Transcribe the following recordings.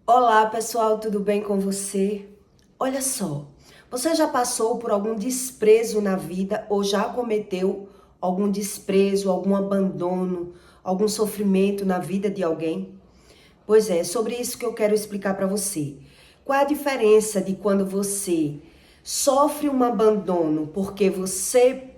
Olá, pessoal, tudo bem com você? Olha só, você já passou por algum desprezo na vida ou já cometeu algum desprezo, algum abandono, algum sofrimento na vida de alguém? Pois é, sobre isso que eu quero explicar para você. Qual é a diferença de quando você sofre um abandono porque você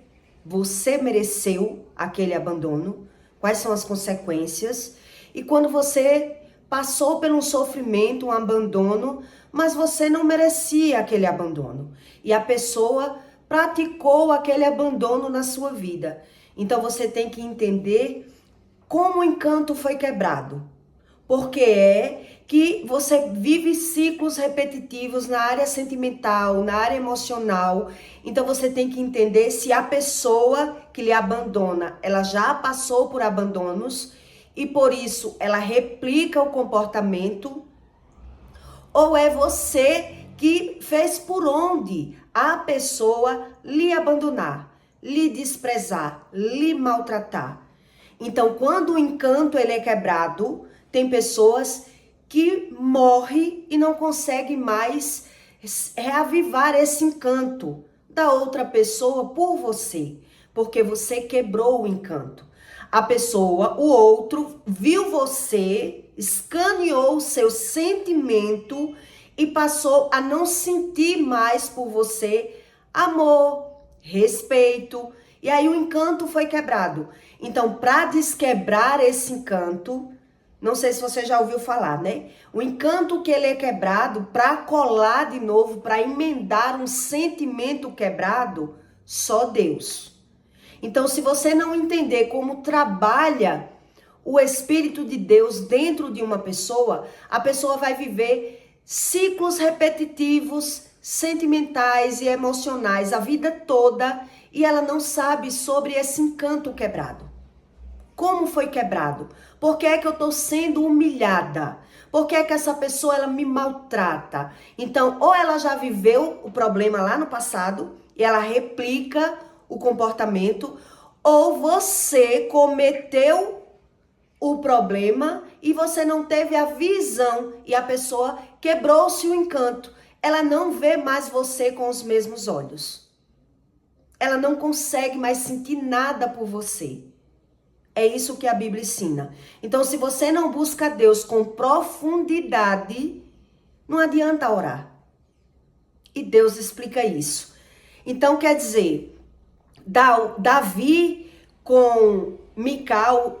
mereceu aquele abandono? Quais são as consequências? E quando você passou por um sofrimento, um abandono, mas você não merecia aquele abandono. E a pessoa praticou aquele abandono na sua vida. Então você tem que entender como o encanto foi quebrado. Porque é que você vive ciclos repetitivos na área sentimental, na área emocional. Então você tem que entender se a pessoa que lhe abandona, ela já passou por abandonos e por isso ela replica o comportamento, ou é você que fez por onde a pessoa lhe abandonar, lhe desprezar, lhe maltratar. Então, quando o encanto ele é quebrado, tem pessoas que morrem e não conseguem mais reavivar esse encanto da outra pessoa por você, porque você quebrou o encanto. A pessoa, o outro, viu você, escaneou o seu sentimento e passou a não sentir mais por você amor, respeito, e aí o encanto foi quebrado. Então, para desquebrar esse encanto, não sei se você já ouviu falar, né? O encanto que ele é quebrado, para colar de novo, para emendar um sentimento quebrado, só Deus. Então, se você não entender como trabalha o Espírito de Deus dentro de uma pessoa, a pessoa vai viver ciclos repetitivos, sentimentais e emocionais a vida toda e ela não sabe sobre esse encanto quebrado. Como foi quebrado? Por que é que eu estou sendo humilhada? Por que é que essa pessoa ela me maltrata? Então, ou ela já viveu o problema lá no passado e ela replica o comportamento, ou você cometeu o problema e você não teve a visão e a pessoa quebrou-se o encanto. Ela não vê mais você com os mesmos olhos. Ela não consegue mais sentir nada por você. É isso que a Bíblia ensina. Então, se você não busca Deus com profundidade, não adianta orar. E Deus explica isso. Então, quer dizer, Davi com Mical,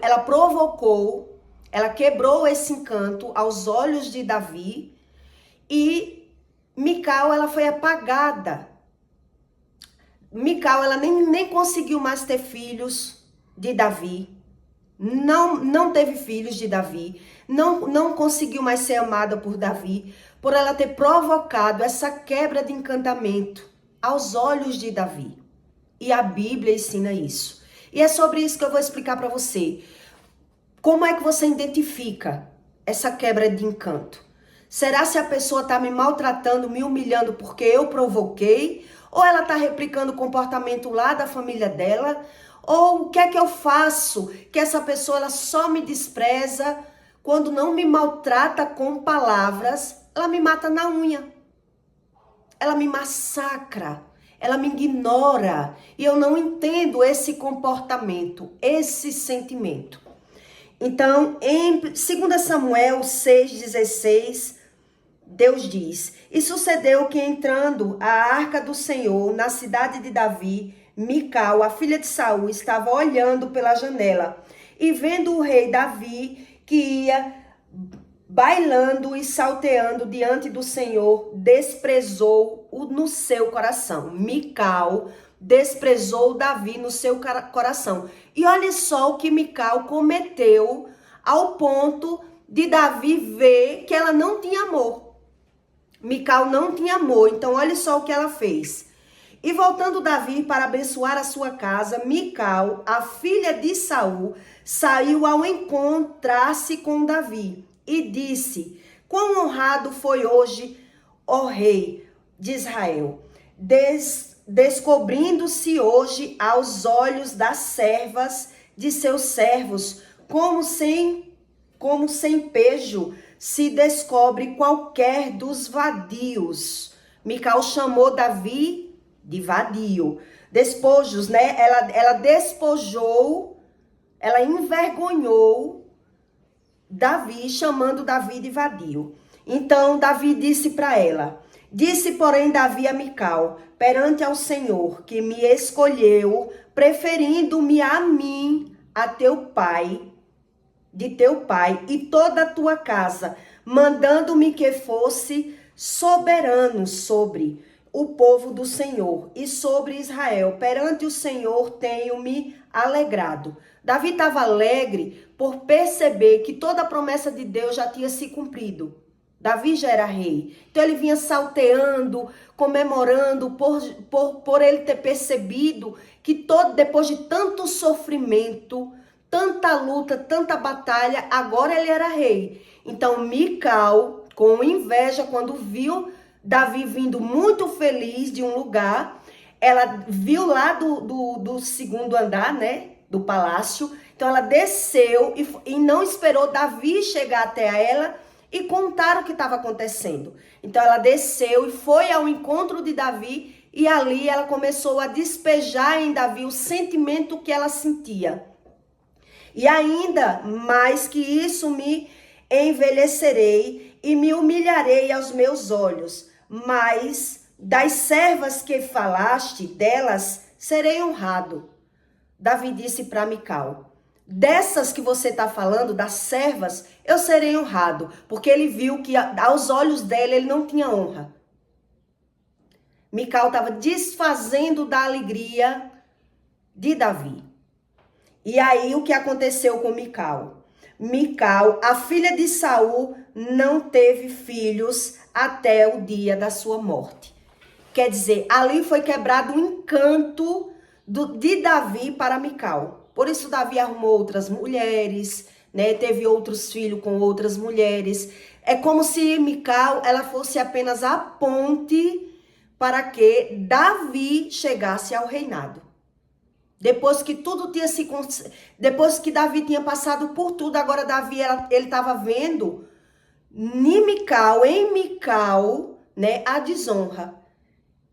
ela provocou, ela quebrou esse encanto aos olhos de Davi e Mical, ela foi apagada. Mical, ela nem conseguiu mais ter filhos de Davi. Não teve filhos de Davi. Não conseguiu mais ser amada por Davi. Por ela ter provocado essa quebra de encantamento aos olhos de Davi. E a Bíblia ensina isso. E é sobre isso que eu vou explicar para você. Como é que você identifica essa quebra de encanto? Será se a pessoa está me maltratando, me humilhando porque eu provoquei? Ou ela está replicando o comportamento lá da família dela? Ou o que é que eu faço que essa pessoa ela só me despreza quando não me maltrata com palavras, ela me mata na unha. Ela me massacra, ela me ignora e eu não entendo esse comportamento, esse sentimento. Então, em 2 Samuel 6,16, Deus diz: E sucedeu que entrando a arca do Senhor na cidade de Davi, Mical, a filha de Saul, estava olhando pela janela e vendo o rei Davi que ia bailando e salteando diante do Senhor, desprezou-o no seu coração. Mical desprezou Davi no seu coração. E olha só o que Mical cometeu ao ponto de Davi ver que ela não tinha amor. Mical não tinha amor, então olha só o que ela fez. E voltando Davi para abençoar a sua casa, Mical, a filha de Saul, saiu ao encontrar-se com Davi e disse: Quão honrado foi hoje, ó rei de Israel, descobrindo-se hoje aos olhos das servas de seus servos, como sem como sem pejo se descobre qualquer dos vadios. Mical chamou Davi de vadio. Despojos, né? Ela despojou, ela envergonhou Davi, chamando Davi de vadio. Então Davi disse para ela: disse, porém, Davi a Mical, perante ao Senhor, que me escolheu, preferindo-me a mim, a teu pai, de teu pai e toda a tua casa, mandando-me que fosse soberano sobre o povo do Senhor e sobre Israel. Perante o Senhor tenho-me alegrado. Davi estava alegre por perceber que toda a promessa de Deus já tinha se cumprido. Davi já era rei. Então ele vinha salteando, comemorando por ele ter percebido que depois de tanto sofrimento, tanta luta, tanta batalha, agora ele era rei. Então Mical, com inveja, quando viu Davi vindo muito feliz de um lugar, ela viu lá do segundo andar, né, do palácio. Então ela desceu e não esperou Davi chegar até ela e contar o que estava acontecendo. Então ela desceu e foi ao encontro de Davi, e ali ela começou a despejar em Davi o sentimento que ela sentia. E ainda mais que isso me envelhecerei e me humilharei aos meus olhos, mas das servas que falaste, delas serei honrado. Davi disse para Mical: dessas que você está falando, das servas, eu serei honrado, porque ele viu que aos olhos dela ele não tinha honra. Mical estava desfazendo da alegria de Davi. E aí o que aconteceu com Mical? Mical, a filha de Saul, não teve filhos até o dia da sua morte. Quer dizer, ali foi quebrado o encanto de Davi para Mical. Por isso Davi arrumou outras mulheres, né? Teve outros filhos com outras mulheres. É como se Mical ela fosse apenas a ponte para que Davi chegasse ao reinado. Depois que tudo tinha se... Depois que Davi tinha passado por tudo, agora Davi ele estava vendo em Mical, né, a desonra.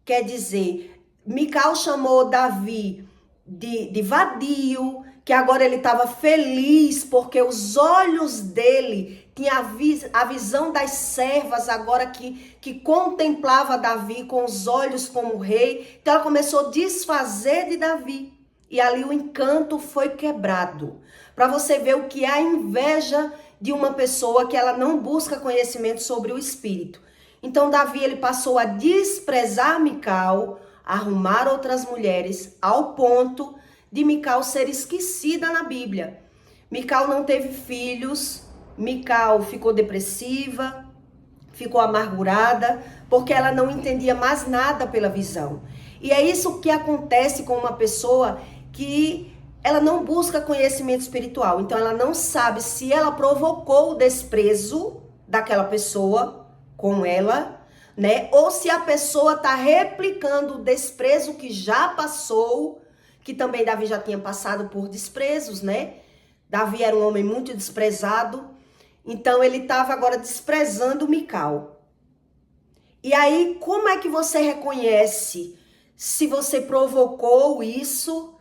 Quer dizer, Mical chamou Davi de vadio, que agora ele estava feliz porque os olhos dele tinham a visão das servas agora que contemplava Davi com os olhos como rei. Então ela começou a desfazer de Davi. E ali o encanto foi quebrado. Para você ver o que é a inveja de uma pessoa que ela não busca conhecimento sobre o espírito. Então Davi ele passou a desprezar Mical, a arrumar outras mulheres, ao ponto de Mical ser esquecida na Bíblia. Mical não teve filhos, Mical ficou depressiva, ficou amargurada, porque ela não entendia mais nada pela visão. E é isso que acontece com uma pessoa que ela não busca conhecimento espiritual. Então ela não sabe se ela provocou o desprezo daquela pessoa com ela, né? Ou se a pessoa está replicando o desprezo que já passou, que também Davi já tinha passado por desprezos, né? Davi era um homem muito desprezado, então ele estava agora desprezando Mical. E aí, como é que você reconhece se você provocou isso?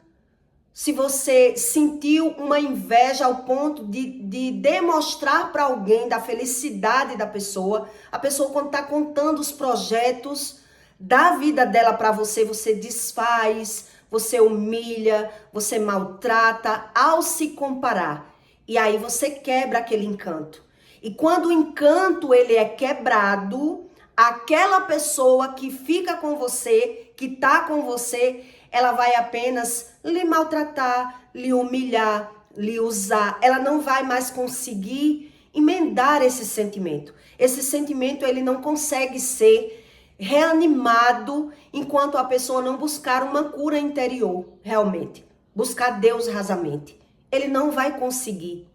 Se você sentiu uma inveja ao ponto de demonstrar para alguém da felicidade da pessoa, a pessoa quando está contando os projetos da vida dela para você, você desfaz, você humilha, você maltrata ao se comparar. E aí você quebra aquele encanto. E quando o encanto ele é quebrado, aquela pessoa que fica com você, que está com você, ela vai apenas lhe maltratar, lhe humilhar, lhe usar. Ela não vai mais conseguir emendar esse sentimento. Esse sentimento ele não consegue ser reanimado enquanto a pessoa não buscar uma cura interior, realmente. Buscar Deus rasamente. Ele não vai conseguir.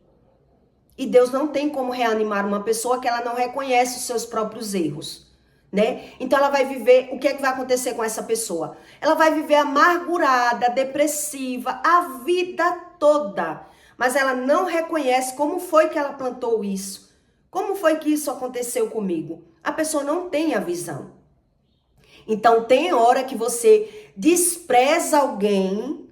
E Deus não tem como reanimar uma pessoa que ela não reconhece os seus próprios erros. Né? Então ela vai viver, o que é que vai acontecer com essa pessoa? Ela vai viver amargurada, depressiva, a vida toda. mas ela não reconhece como foi que ela plantou isso. Como foi que isso aconteceu comigo? A pessoa não tem a visão. Então, tem hora que você despreza alguém,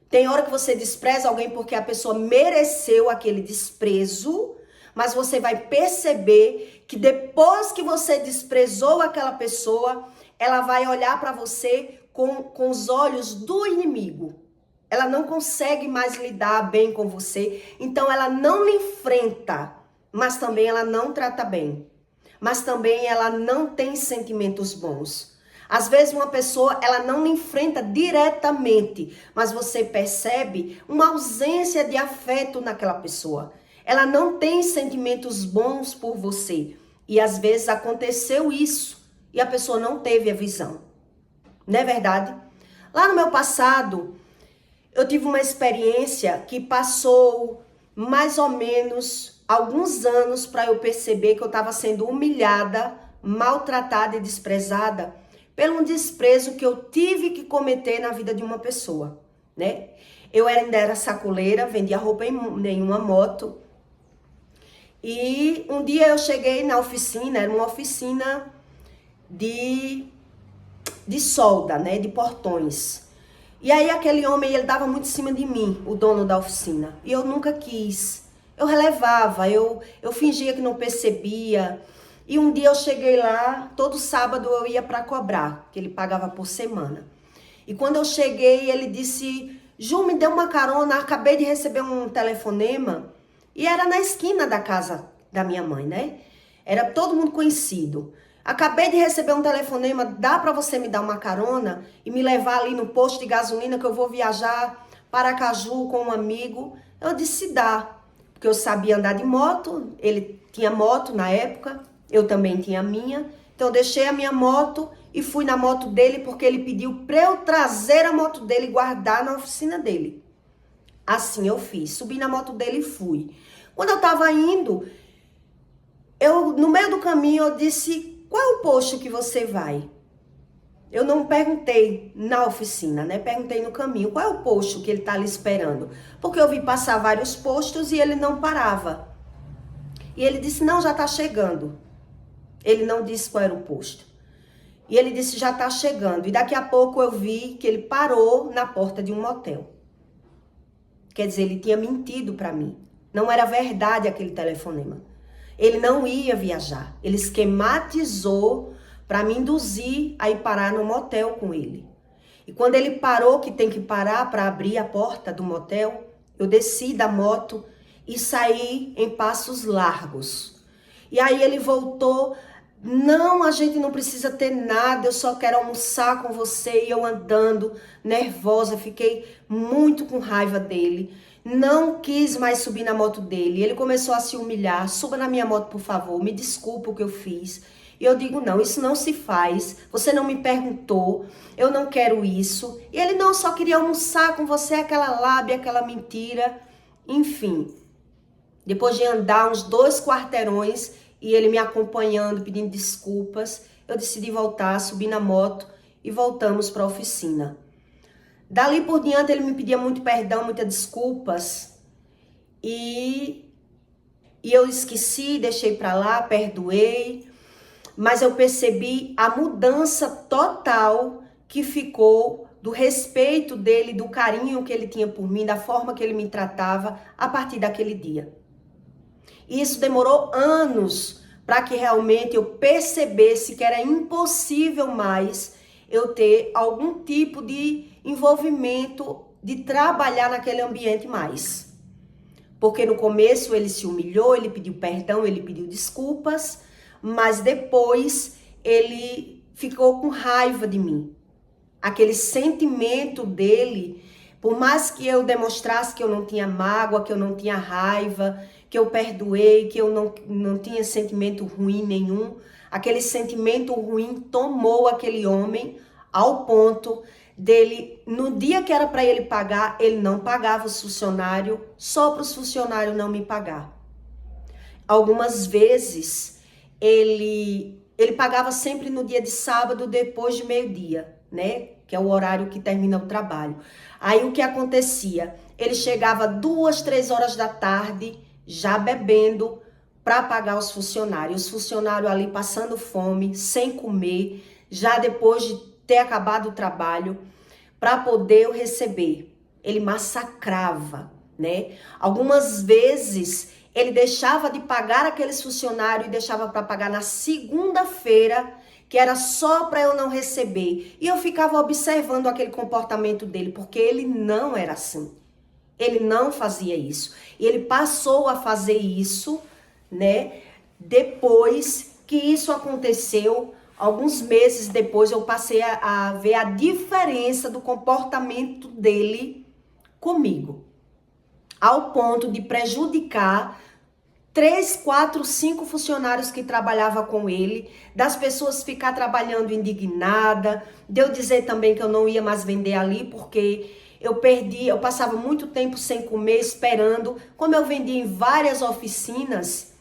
tem hora que você despreza alguém porque a pessoa mereceu aquele desprezo, mas você vai perceber que depois que você desprezou aquela pessoa, ela vai olhar para você com os olhos do inimigo. Ela não consegue mais lidar bem com você, então ela não lhe enfrenta, mas também ela não trata bem. Mas também ela não tem sentimentos bons. Às vezes uma pessoa, ela não lhe enfrenta diretamente, mas você percebe uma ausência de afeto naquela pessoa. Ela não tem sentimentos bons por você. E às vezes aconteceu isso e a pessoa não teve a visão. Não é verdade? Lá no meu passado, eu tive uma experiência que passou mais ou menos alguns anos para eu perceber que eu estava sendo humilhada, maltratada e desprezada pelo um desprezo que eu tive que cometer na vida de uma pessoa, né? Eu ainda era sacoleira, vendia roupa em uma moto. E um dia eu cheguei na oficina, era uma oficina de solda, né? De portões. E aí aquele homem, ele dava muito em cima de mim, o dono da oficina. E eu nunca quis. Eu relevava, eu fingia que não percebia. E um dia eu cheguei lá, todo sábado eu ia para cobrar, que ele pagava por semana. E quando eu cheguei, ele disse: Ju, me deu uma carona, acabei de receber um telefonema. E era na esquina da casa da minha mãe, né? Era todo mundo conhecido. Acabei de receber um telefonema, dá para você me dar uma carona e me levar ali no posto de gasolina que eu vou viajar para Aracaju com um amigo? Eu disse: dá, porque eu sabia andar de moto, ele tinha moto na época, eu também tinha a minha. Então eu deixei a minha moto e fui na moto dele porque ele pediu para eu trazer a moto dele e guardar na oficina dele. Assim eu fiz, subi na moto dele e fui. Quando eu tava indo, no meio do caminho eu disse: qual é o posto que você vai? Eu não perguntei na oficina, né? Perguntei no caminho, qual é o posto que ele tá ali esperando? Porque eu vi passar vários postos e ele não parava. E ele disse: não, já tá chegando. Ele não disse qual era o posto. E ele disse: já tá chegando. E daqui a pouco eu vi que ele parou na porta de um motel. Quer dizer, ele tinha mentido para mim. Não era verdade aquele telefonema. Ele não ia viajar. Ele esquematizou para me induzir a ir parar no motel com ele. E quando ele parou, que tem que parar para abrir a porta do motel, eu desci da moto e saí em passos largos. E aí ele voltou: não, a gente não precisa ter nada, eu só quero almoçar com você. E eu andando, nervosa, fiquei muito com raiva dele. Não quis mais subir na moto dele. Ele começou a se humilhar: suba na minha moto, por favor, me desculpa o que eu fiz. E eu digo: não, isso não se faz, você não me perguntou, eu não quero isso. E ele: não, só queria almoçar com você, aquela lábia, aquela mentira. Enfim, depois de andar uns 2 quarteirões e ele me acompanhando, pedindo desculpas, eu decidi voltar, subir na moto e voltamos para a oficina. Dali por diante ele me pedia muito perdão, muitas desculpas, e eu esqueci, deixei para lá, perdoei, mas eu percebi a mudança total que ficou do respeito dele, do carinho que ele tinha por mim, da forma que ele me tratava a partir daquele dia. E isso demorou anos para que realmente eu percebesse que era impossível mais eu ter algum tipo de envolvimento, de trabalhar naquele ambiente mais. Porque no começo ele se humilhou, ele pediu perdão, ele pediu desculpas, mas depois ele ficou com raiva de mim. Aquele sentimento dele, por mais que eu demonstrasse que eu não tinha mágoa, que eu não tinha raiva, que eu perdoei, que eu não tinha sentimento ruim nenhum, aquele sentimento ruim tomou aquele homem ao ponto dele, no dia que era para ele pagar, ele não pagava os funcionários, só para os funcionários não me pagar. Algumas vezes ele pagava sempre no dia de sábado, depois de meio-dia, né? Que é o horário que termina o trabalho. Aí o que acontecia? Ele chegava 2, 3 horas da tarde, já bebendo, para pagar os funcionários. Os funcionários ali passando fome, sem comer, já depois de ter acabado o trabalho, para poder o receber. Ele massacrava, né? Algumas vezes ele deixava de pagar aqueles funcionários e deixava para pagar na segunda-feira, que era só para eu não receber. E eu ficava observando aquele comportamento dele, porque ele não era assim. Ele não fazia isso. E ele passou a fazer isso, né? Depois que isso aconteceu, alguns meses depois, eu passei a ver a diferença do comportamento dele comigo, ao ponto de prejudicar 3, 4, 5 funcionários que trabalhavam com ele, das pessoas ficar trabalhando indignada, de eu dizer também que eu não ia mais vender ali, porque eu passava muito tempo sem comer, esperando. Como eu vendia em várias oficinas,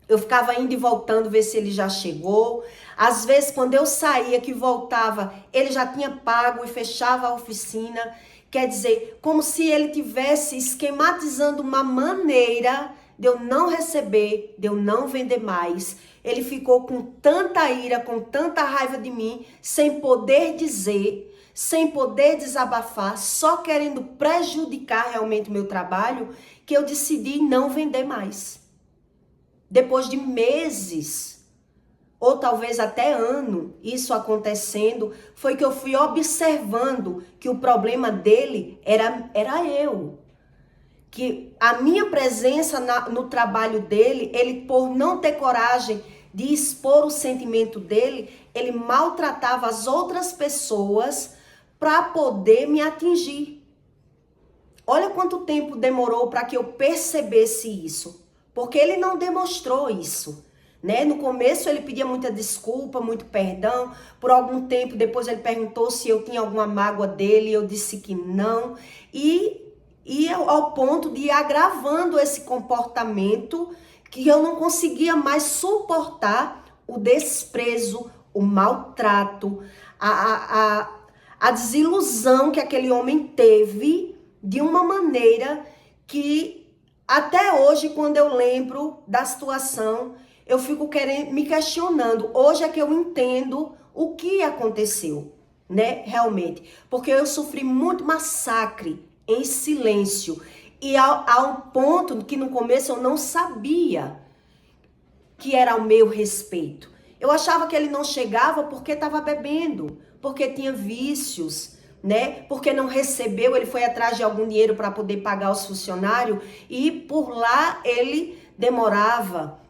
eu ficava indo e voltando, ver se ele já chegou. Às vezes, quando eu saía, que voltava, ele já tinha pago e fechava a oficina. Quer dizer, como se ele tivesse esquematizando uma maneira de eu não receber, de eu não vender mais. Ele ficou com tanta ira, com tanta raiva de mim, sem poder dizer, sem poder desabafar, só querendo prejudicar realmente o meu trabalho, que eu decidi não vender mais. Depois de meses, ou talvez até ano, isso acontecendo, foi que eu fui observando que o problema dele era eu. Que a minha presença no trabalho dele, ele por não ter coragem de expor o sentimento dele, ele maltratava as outras pessoas para poder me atingir. Olha quanto tempo demorou para que eu percebesse isso. Porque ele não demonstrou isso, né? No começo ele pedia muita desculpa, muito perdão. Por algum tempo depois ele perguntou se eu tinha alguma mágoa dele, eu disse que não. E ao ponto de ir agravando esse comportamento que eu não conseguia mais suportar o desprezo, o maltrato, a desilusão que aquele homem teve de uma maneira que até hoje, quando eu lembro da situação, eu fico me questionando. Hoje é que eu entendo o que aconteceu, né? Realmente. Porque eu sofri muito massacre em silêncio. E a um ponto que no começo eu não sabia que era ao meu respeito. Eu achava que ele não chegava porque estava bebendo, porque tinha vícios, né? Porque não recebeu, ele foi atrás de algum dinheiro para poder pagar os funcionários e por lá ele demorava.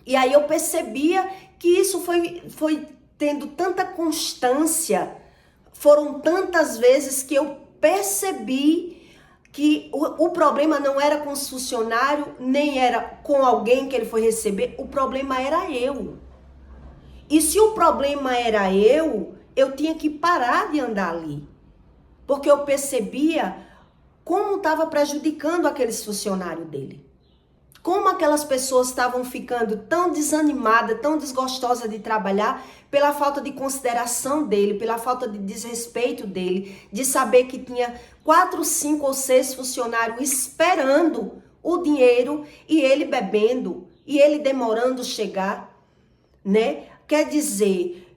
E aí eu percebia que isso foi tendo tanta constância, foram tantas vezes que eu percebi que o problema não era com os funcionários, nem era com alguém que ele foi receber, o problema era eu. E se o problema era eu tinha que parar de andar ali. Porque eu percebia como estava prejudicando aqueles funcionários dele. Como aquelas pessoas estavam ficando tão desanimadas, tão desgostosas de trabalhar pela falta de consideração dele, pela falta de desrespeito dele, de saber que tinha 4, 5 ou 6 funcionários esperando o dinheiro e ele bebendo e ele demorando chegar, né? Quer dizer,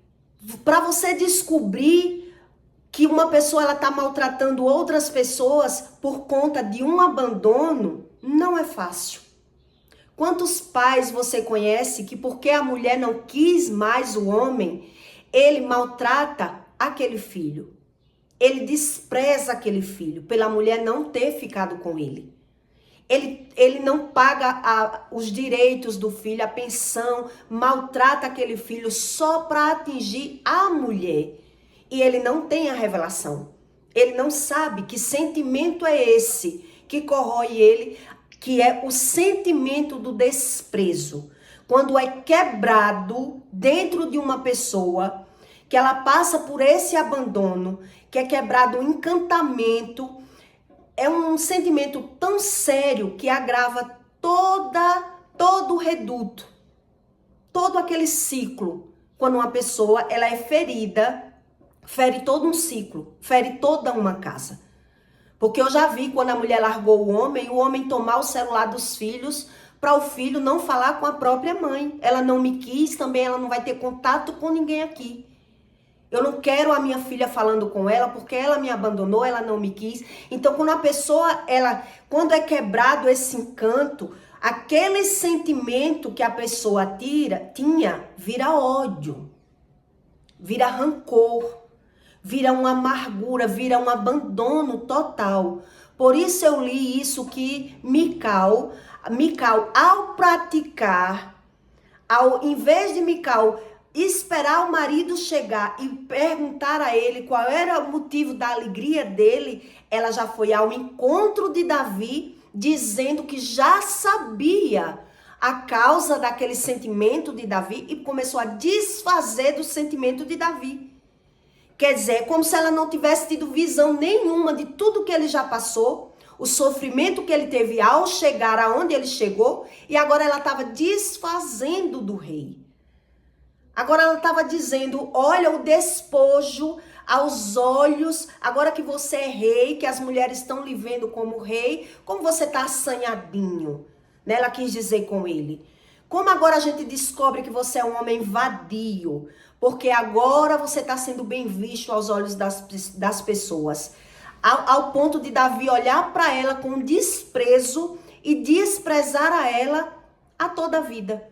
para você descobrir que uma pessoa ela está maltratando outras pessoas por conta de um abandono, não é fácil. Quantos pais você conhece que porque a mulher não quis mais o homem, ele maltrata aquele filho. Ele despreza aquele filho pela mulher não ter ficado com ele. Ele não paga os direitos do filho, a pensão, maltrata aquele filho só para atingir a mulher. E ele não tem a revelação. Ele não sabe que sentimento é esse que corrói ele, que é o sentimento do desprezo. Quando é quebrado dentro de uma pessoa, que ela passa por esse abandono, que é quebrado um encantamento, é um sentimento tão sério que agrava todo o reduto, todo aquele ciclo. Quando uma pessoa ela é ferida, fere todo um ciclo, fere toda uma casa. Porque eu já vi quando a mulher largou o homem tomar o celular dos filhos para o filho não falar com a própria mãe. Ela não me quis, também ela não vai ter contato com ninguém aqui. Eu não quero a minha filha falando com ela porque ela me abandonou, ela não me quis. Então, quando a pessoa, quando é quebrado esse encanto, aquele sentimento que a pessoa tinha, vira ódio, vira rancor, vira uma amargura, vira um abandono total. Por isso eu li isso que Mical, ao praticar, em vez de Mical esperar o marido chegar e perguntar a ele qual era o motivo da alegria dele, ela já foi ao encontro de Davi, dizendo que já sabia a causa daquele sentimento de Davi e começou a desfazer do sentimento de Davi. Quer dizer, como se ela não tivesse tido visão nenhuma de tudo que ele já passou, o sofrimento que ele teve ao chegar aonde ele chegou, e agora ela estava desfazendo do rei. Agora ela estava dizendo, olha o despojo aos olhos, agora que você é rei, que as mulheres estão lhe vendo como rei, como você está assanhadinho, né? Ela quis dizer com ele. Como agora a gente descobre que você é um homem vadio, porque agora você está sendo bem visto aos olhos das pessoas. Ao ponto de Davi olhar para ela com desprezo e desprezar a ela a toda a vida.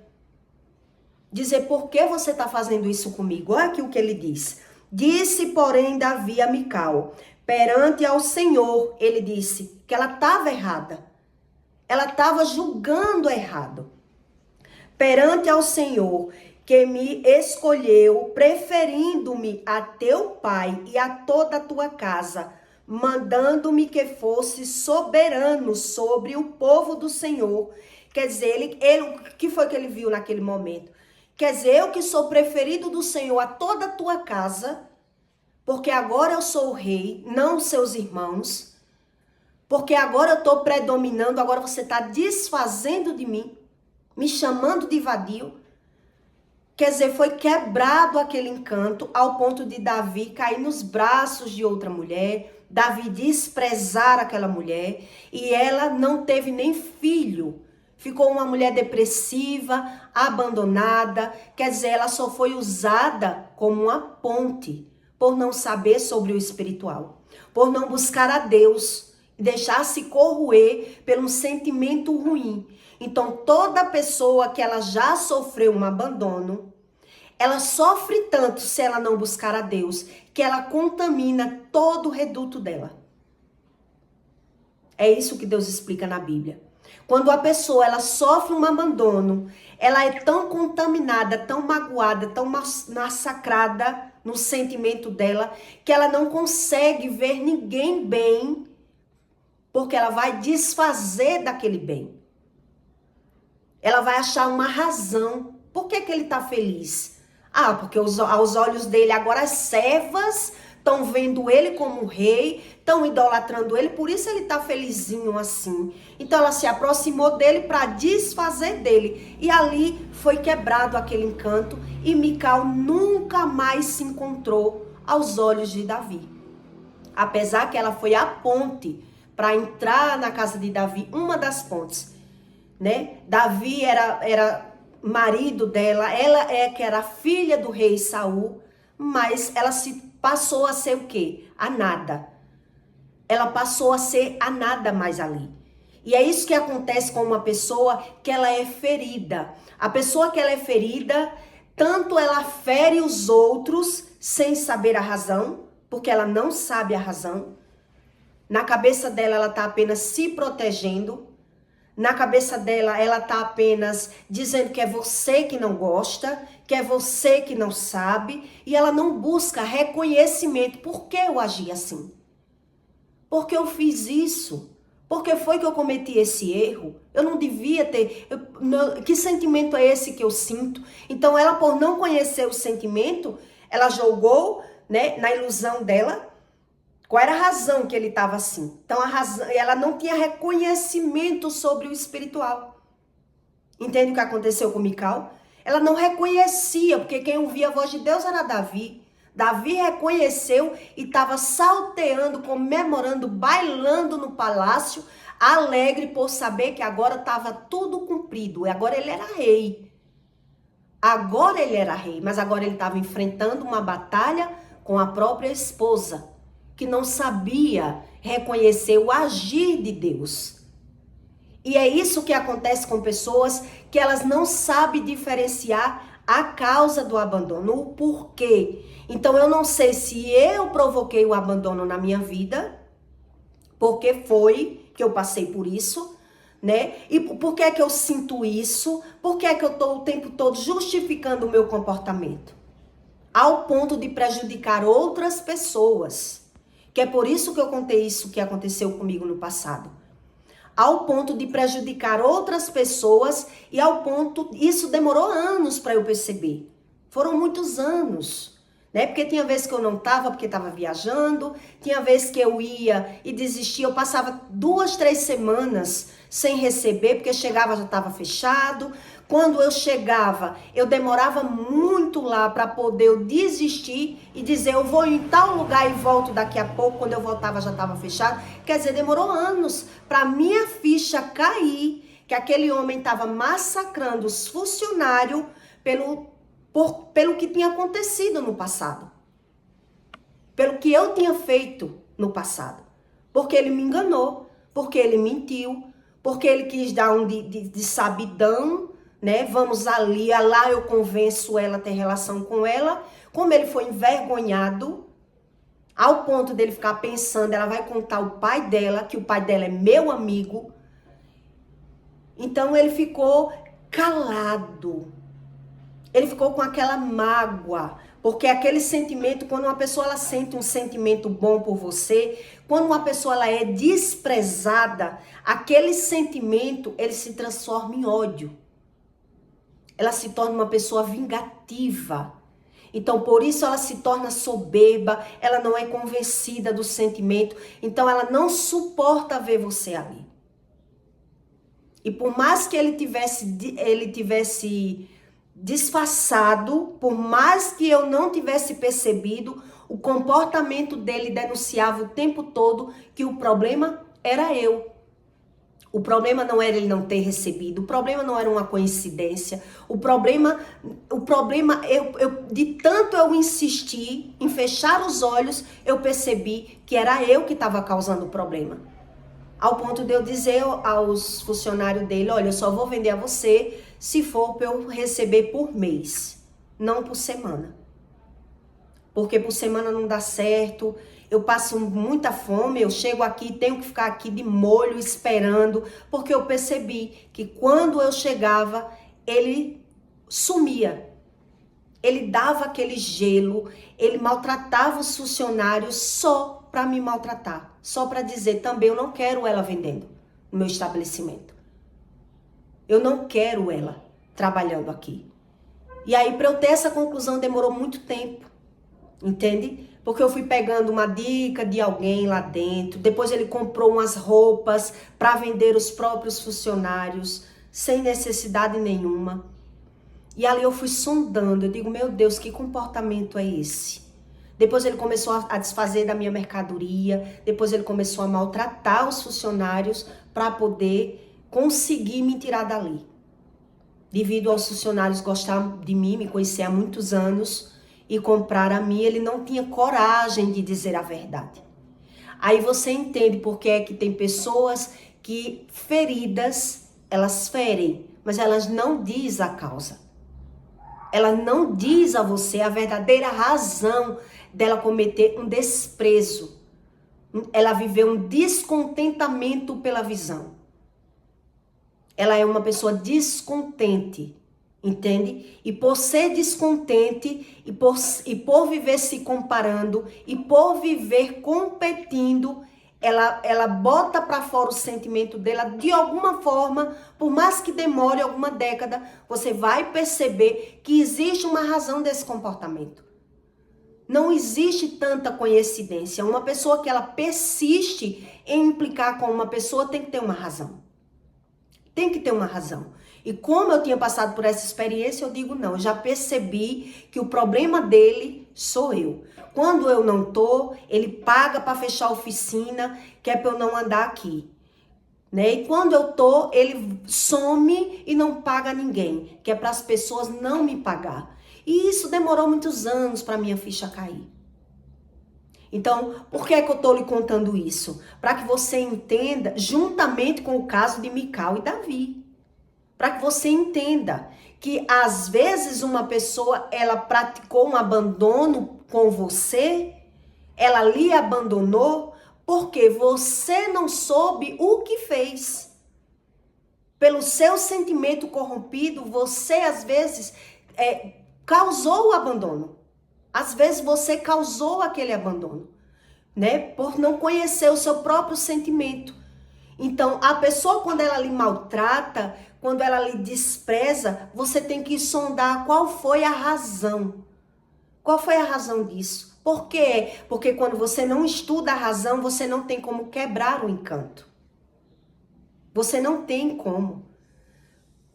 Dizer, por que você está fazendo isso comigo? Olha aqui o que ele diz. Disse, porém, Davi a Mical, perante ao Senhor, ele disse que ela estava errada. Ela estava julgando errado. Perante ao Senhor, que me escolheu, preferindo-me a teu pai e a toda a tua casa, mandando-me que fosse soberano sobre o povo do Senhor. Quer dizer, o que foi que ele viu naquele momento? Quer dizer, eu que sou preferido do Senhor a toda a tua casa, porque agora eu sou o rei, não os seus irmãos, porque agora eu estou predominando, agora você está desfazendo de mim, me chamando de vadio. Quer dizer, foi quebrado aquele encanto ao ponto de Davi cair nos braços de outra mulher, Davi desprezar aquela mulher, e ela não teve nem filho. Ficou uma mulher depressiva, abandonada, quer dizer, ela só foi usada como uma ponte, por não saber sobre o espiritual, por não buscar a Deus, deixar-se corroer pelo sentimento ruim. Então, toda pessoa que ela já sofreu um abandono, ela sofre tanto se ela não buscar a Deus, que ela contamina todo o reduto dela. É isso que Deus explica na Bíblia. Quando a pessoa ela sofre um abandono, ela é tão contaminada, tão magoada, tão massacrada no sentimento dela, que ela não consegue ver ninguém bem, porque ela vai desfazer daquele bem. Ela vai achar uma razão. Por que ele está feliz? Ah, porque aos olhos dele agora as servas estão vendo ele como rei, estão idolatrando ele, por isso ele está felizinho assim. Então ela se aproximou dele para desfazer dele. E ali foi quebrado aquele encanto e Mical nunca mais se encontrou aos olhos de Davi. Apesar que ela foi a ponte para entrar na casa de Davi, uma das pontes, né? Davi era marido dela, ela que era filha do rei Saul, mas ela passou a ser o quê? A nada. Ela passou a ser a nada mais ali. E é isso que acontece com uma pessoa que ela é ferida. A pessoa que ela é ferida, tanto ela fere os outros sem saber a razão, porque ela não sabe a razão. Na cabeça dela, ela está apenas se protegendo. Na cabeça dela, ela está apenas dizendo que é você que não gosta, que é você que não sabe, e ela não busca reconhecimento. Por que eu agi assim? Por que eu fiz isso? Por que foi que eu cometi esse erro? Eu não devia ter... que sentimento é esse que eu sinto? Então, ela, por não conhecer o sentimento, ela jogou, né, na ilusão dela. Qual era a razão que ele estava assim? Então, ela não tinha reconhecimento sobre o espiritual. Entende o que aconteceu com Mical? Ela não reconhecia, porque quem ouvia a voz de Deus era Davi. Davi reconheceu e estava salteando, comemorando, bailando no palácio, alegre por saber que agora estava tudo cumprido. E agora ele era rei. Agora ele era rei, mas agora ele estava enfrentando uma batalha com a própria esposa, que não sabia reconhecer o agir de Deus. E é isso que acontece com pessoas que elas não sabem diferenciar a causa do abandono, o porquê. Então eu não sei se eu provoquei o abandono na minha vida, porque foi que eu passei por isso, né? E por que é que eu sinto isso? Por que é que eu estou o tempo todo justificando o meu comportamento? Ao ponto de prejudicar outras pessoas. Que é por isso que eu contei isso que aconteceu comigo no passado. Ao ponto de prejudicar outras pessoas e ao ponto... Isso demorou anos para eu perceber. Foram muitos anos. Né? Porque tinha vezes que eu não estava porque estava viajando. Tinha vezes que eu ia e desistia. Eu passava 2, 3 semanas sem receber porque chegava já estava fechado. Quando eu chegava, eu demorava muito lá para poder eu desistir e dizer eu vou em tal lugar e volto daqui a pouco. Quando eu voltava já estava fechado. Quer dizer, demorou anos para minha ficha cair que aquele homem estava massacrando os funcionários pelo que tinha acontecido no passado. Pelo que eu tinha feito no passado. Porque ele me enganou, porque ele mentiu, porque ele quis dar um de sabidão, né? Vamos ali, lá eu convenço ela a ter relação com ela. Como ele foi envergonhado, ao ponto dele ficar pensando, ela vai contar o pai dela, que o pai dela é meu amigo. Então ele ficou calado. Ele ficou com aquela mágoa, porque aquele sentimento, quando uma pessoa ela sente um sentimento bom por você, quando uma pessoa ela é desprezada, aquele sentimento, ele se transforma em ódio. Ela se torna uma pessoa vingativa. Então, por isso ela se torna soberba, ela não é convencida do sentimento, então ela não suporta ver você ali. E por mais que ele tivesse disfarçado, por mais que eu não tivesse percebido, o comportamento dele denunciava o tempo todo que o problema era eu. O problema não era ele não ter recebido, o problema não era uma coincidência, o problema de tanto eu insistir em fechar os olhos, eu percebi que era eu que estava causando o problema. Ao ponto de eu dizer aos funcionários dele, olha, eu só vou vender a você se for para eu receber por mês, não por semana. Porque por semana não dá certo, eu passo muita fome, eu chego aqui, tenho que ficar aqui de molho esperando, porque eu percebi que quando eu chegava, ele sumia. Ele dava aquele gelo, ele maltratava os funcionários só para me maltratar. Só para dizer também, eu não quero ela vendendo no meu estabelecimento. Eu não quero ela trabalhando aqui. E aí, para eu ter essa conclusão, demorou muito tempo. Entende? Porque eu fui pegando uma dica de alguém lá dentro. Depois ele comprou umas roupas para vender os próprios funcionários, sem necessidade nenhuma. E ali eu fui sondando. Eu digo, meu Deus, que comportamento é esse? Depois ele começou a desfazer da minha mercadoria. Depois ele começou a maltratar os funcionários para poder conseguir me tirar dali. Devido aos funcionários gostar de mim, me conhecer há muitos anos e comprar a mim, ele não tinha coragem de dizer a verdade. Aí você entende por que é que tem pessoas que feridas, elas ferem, mas elas não dizem a causa. Ela não diz a você a verdadeira razão dela cometer um desprezo. Ela viveu um descontentamento pela visão. Ela é uma pessoa descontente, entende? E por ser descontente e por viver se comparando e por viver competindo, ela bota para fora o sentimento dela de alguma forma, por mais que demore alguma década, você vai perceber que existe uma razão desse comportamento. Não existe tanta coincidência. Uma pessoa que ela persiste em implicar com uma pessoa tem que ter uma razão. Tem que ter uma razão. E como eu tinha passado por essa experiência, eu digo não, eu já percebi que o problema dele sou eu. Quando eu não tô, ele paga para fechar a oficina, que é para eu não andar aqui. Né? E quando eu tô, ele some e não paga ninguém, que é para as pessoas não me pagar. E isso demorou muitos anos para minha ficha cair. Então, por que é que eu tô lhe contando isso? Para que você entenda, juntamente com o caso de Mical e Davi. Para que você entenda que às vezes uma pessoa, ela praticou um abandono com você, ela lhe abandonou porque você não soube o que fez. Pelo seu sentimento corrompido, você às vezes causou o abandono. Às vezes você causou aquele abandono, né? Por não conhecer o seu próprio sentimento. Então, a pessoa, quando ela lhe maltrata, quando ela lhe despreza, você tem que sondar qual foi a razão. Qual foi a razão disso? Por quê? Porque quando você não estuda a razão, você não tem como quebrar o encanto. Você não tem como.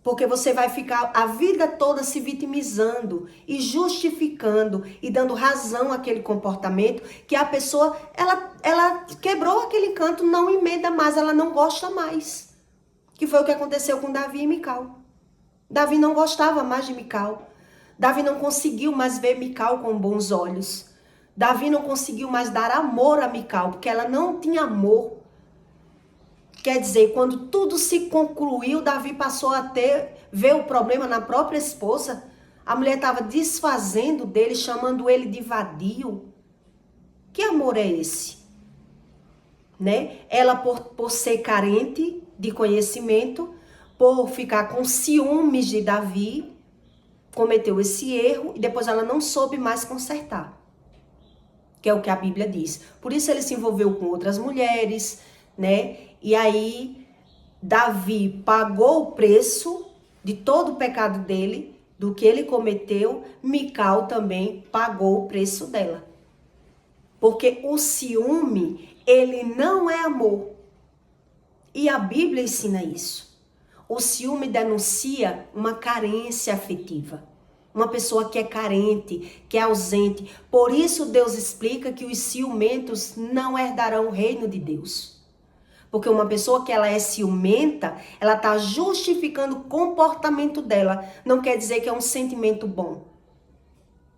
Porque você vai ficar a vida toda se vitimizando e justificando e dando razão àquele comportamento que a pessoa, ela quebrou aquele encanto, não emenda mais, ela não gosta mais. Que foi o que aconteceu com Davi e Mical. Davi não gostava mais de Mical. Davi não conseguiu mais ver Mical com bons olhos. Davi não conseguiu mais dar amor a Mical, porque ela não tinha amor. Quer dizer, quando tudo se concluiu, Davi passou a ver o problema na própria esposa. A mulher estava desfazendo dele, chamando ele de vadio. Que amor é esse? Né? Ela, por ser carente de conhecimento, por ficar com ciúmes de Davi, cometeu esse erro e depois ela não soube mais consertar. Que é o que a Bíblia diz. Por isso ele se envolveu com outras mulheres, né? E aí Davi pagou o preço de todo o pecado dele, do que ele cometeu. Mical também pagou o preço dela. Porque o ciúme, ele não é amor. E a Bíblia ensina isso. O ciúme denuncia uma carência afetiva. Uma pessoa que é carente, que é ausente. Por isso Deus explica que os ciumentos não herdarão o reino de Deus. Porque uma pessoa que ela é ciumenta, ela está justificando o comportamento dela. Não quer dizer que é um sentimento bom.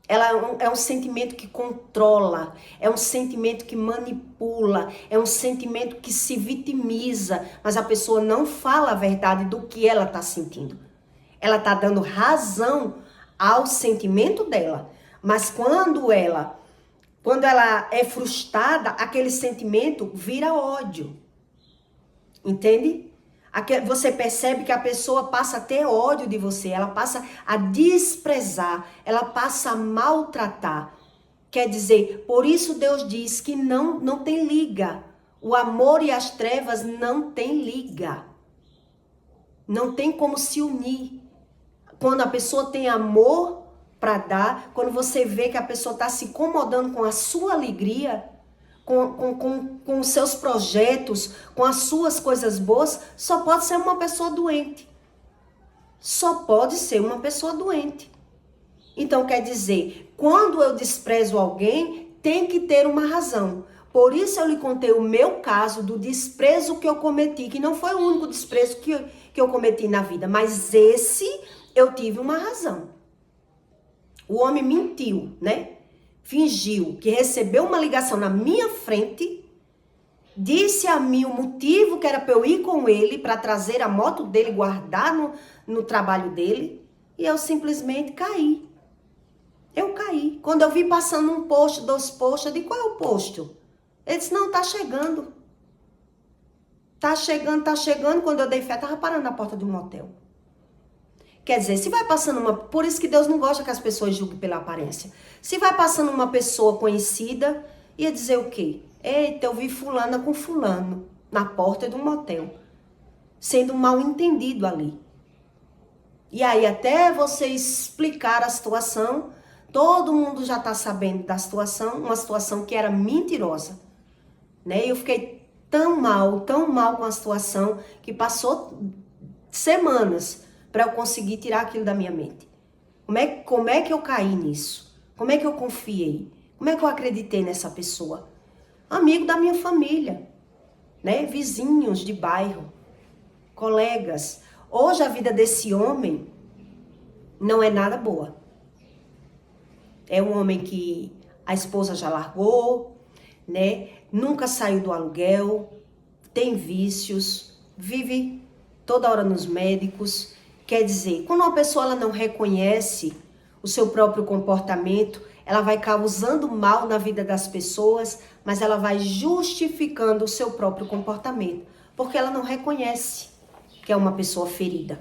Ela é um sentimento que controla, é um sentimento que manipula, é um sentimento que se vitimiza, mas a pessoa não fala a verdade do que ela está sentindo. Ela está dando razão ao sentimento dela, mas quando ela é frustrada, aquele sentimento vira ódio. Entende? Você percebe que a pessoa passa a ter ódio de você, ela passa a desprezar, ela passa a maltratar. Quer dizer, por isso Deus diz que não tem liga. O amor e as trevas não tem liga. Não tem como se unir. Quando a pessoa tem amor para dar, quando você vê que a pessoa está se incomodando com a sua alegria, com os seus projetos, com as suas coisas boas, só pode ser uma pessoa doente. Só pode ser uma pessoa doente. Então, quer dizer, quando eu desprezo alguém, tem que ter uma razão. Por isso eu lhe contei o meu caso do desprezo que eu cometi, que não foi o único desprezo que eu cometi na vida, mas esse eu tive uma razão. O homem mentiu, né? Fingiu que recebeu uma ligação na minha frente, disse a mim o motivo que era para eu ir com ele, para trazer a moto dele, guardar no trabalho dele, e eu simplesmente caí. Eu caí. Quando eu vi passando um posto, 2 postos, eu disse, qual é o posto? Ele disse, não, tá chegando. Tá chegando. Quando eu dei fé, tava parando na porta de um motel. Quer dizer, se vai passando por isso que Deus não gosta que as pessoas julguem pela aparência. Se vai passando uma pessoa conhecida, ia dizer o quê? Eita, eu vi fulana com fulano na porta de um motel. Sendo mal entendido ali. E aí, até você explicar a situação, todo mundo já tá sabendo da situação, uma situação que era mentirosa. Né? E eu fiquei tão mal com a situação, que passou semanas para eu conseguir tirar aquilo da minha mente? Como é que eu caí nisso? Como é que eu confiei? Como é que eu acreditei nessa pessoa? Amigo da minha família, né? Vizinhos de bairro, colegas. Hoje a vida desse homem não é nada boa. É um homem que a esposa já largou, né? Nunca saiu do aluguel, tem vícios, vive toda hora nos médicos. Quer dizer, quando uma pessoa ela não reconhece o seu próprio comportamento, ela vai causando mal na vida das pessoas, mas ela vai justificando o seu próprio comportamento, porque ela não reconhece que é uma pessoa ferida.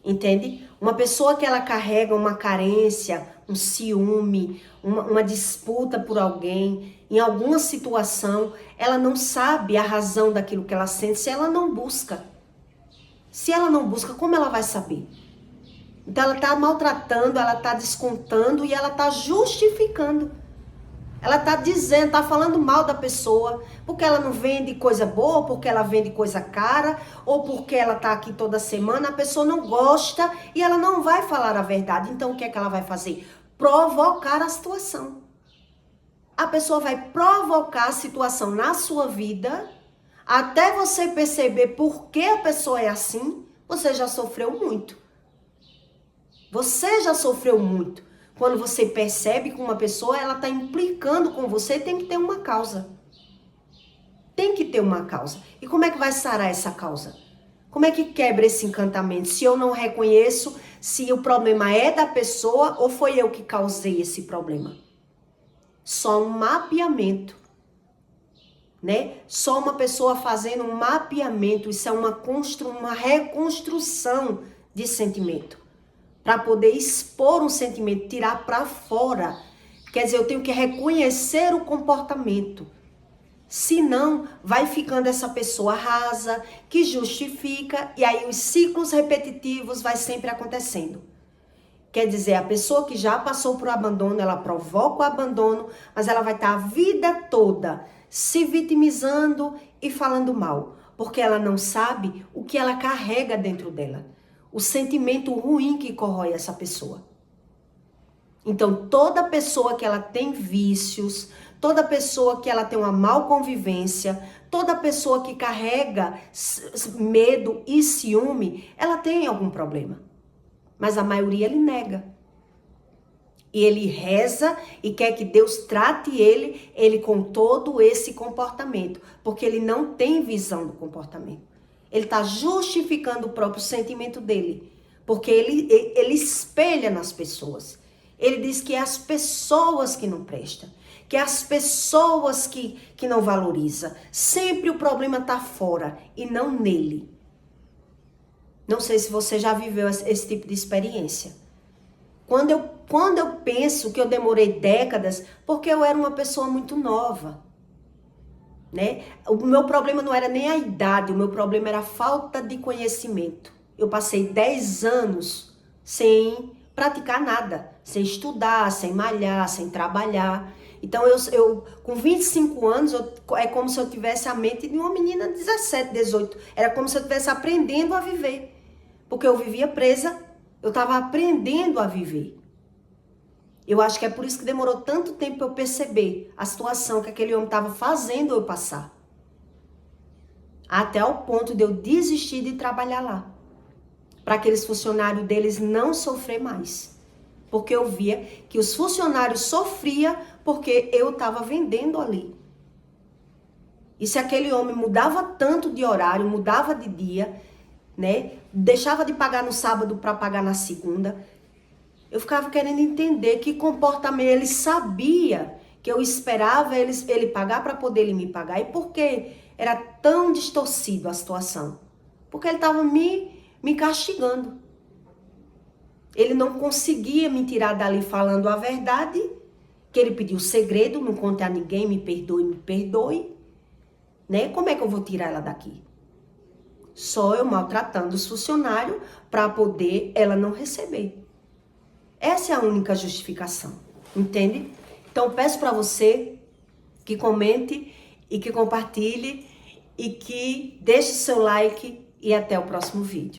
Entende? Uma pessoa que ela carrega uma carência, um ciúme, uma disputa por alguém, em alguma situação, ela não sabe a razão daquilo que ela sente se ela não busca. Se ela não busca, como ela vai saber? Então ela está maltratando, ela está descontando e ela está justificando. Ela está dizendo, está falando mal da pessoa, porque ela não vende coisa boa, porque ela vende coisa cara, ou porque ela está aqui toda semana, a pessoa não gosta e ela não vai falar a verdade. Então o que é que ela vai fazer? Provocar a situação. A pessoa vai provocar a situação na sua vida, até você perceber por que a pessoa é assim, você já sofreu muito. Você já sofreu muito. Quando você percebe que uma pessoa ela está implicando com você, tem que ter uma causa. Tem que ter uma causa. E como é que vai sarar essa causa? Como é que quebra esse encantamento? Se eu não reconheço se o problema é da pessoa ou foi eu que causei esse problema? Só um mapeamento, né? Só uma pessoa fazendo um mapeamento, isso é uma reconstrução de sentimento. Para poder expor um sentimento, tirar para fora. Quer dizer, eu tenho que reconhecer o comportamento. Senão, vai ficando essa pessoa rasa, que justifica, e aí os ciclos repetitivos vai sempre acontecendo. Quer dizer, a pessoa que já passou por abandono, ela provoca o abandono, mas ela vai estar a vida toda se vitimizando e falando mal. Porque ela não sabe o que ela carrega dentro dela. O sentimento ruim que corrói essa pessoa. Então, toda pessoa que ela tem vícios, toda pessoa que ela tem uma mal convivência, toda pessoa que carrega medo e ciúme, ela tem algum problema. Mas a maioria ele nega. E ele reza e quer que Deus trate ele com todo esse comportamento, porque ele não tem visão do comportamento. Ele está justificando o próprio sentimento dele, porque ele espelha nas pessoas. Ele diz que é as pessoas que não prestam, que é as pessoas que não valorizam. Sempre o problema está fora e não nele. Não sei se você já viveu esse tipo de experiência. Quando eu penso que eu demorei décadas, porque eu era uma pessoa muito nova. Né? O meu problema não era nem a idade, o meu problema era a falta de conhecimento. Eu passei 10 anos sem praticar nada, sem estudar, sem malhar, sem trabalhar. Então eu com 25 anos, é como se eu tivesse a mente de uma menina de 17, 18. Era como se eu estivesse aprendendo a viver. Porque eu vivia presa, eu estava aprendendo a viver. Eu acho que é por isso que demorou tanto tempo para eu perceber a situação que aquele homem estava fazendo eu passar. Até o ponto de eu desistir de trabalhar lá. Para aqueles funcionários deles não sofrer mais. Porque eu via que os funcionários sofriam porque eu estava vendendo ali. E se aquele homem mudava tanto de horário, mudava de dia, né? Deixava de pagar no sábado para pagar na segunda. Eu ficava querendo entender que comportamento ele sabia que eu esperava ele pagar para poder ele me pagar. E por que era tão distorcido a situação? Porque ele estava me castigando. Ele não conseguia me tirar dali falando a verdade, que ele pediu segredo, não conte a ninguém, me perdoe. Né? Como é que eu vou tirar ela daqui? Só eu maltratando os funcionários para poder ela não receber. Essa é a única justificação, entende? Então, peço para você que comente e que compartilhe e que deixe seu like e até o próximo vídeo.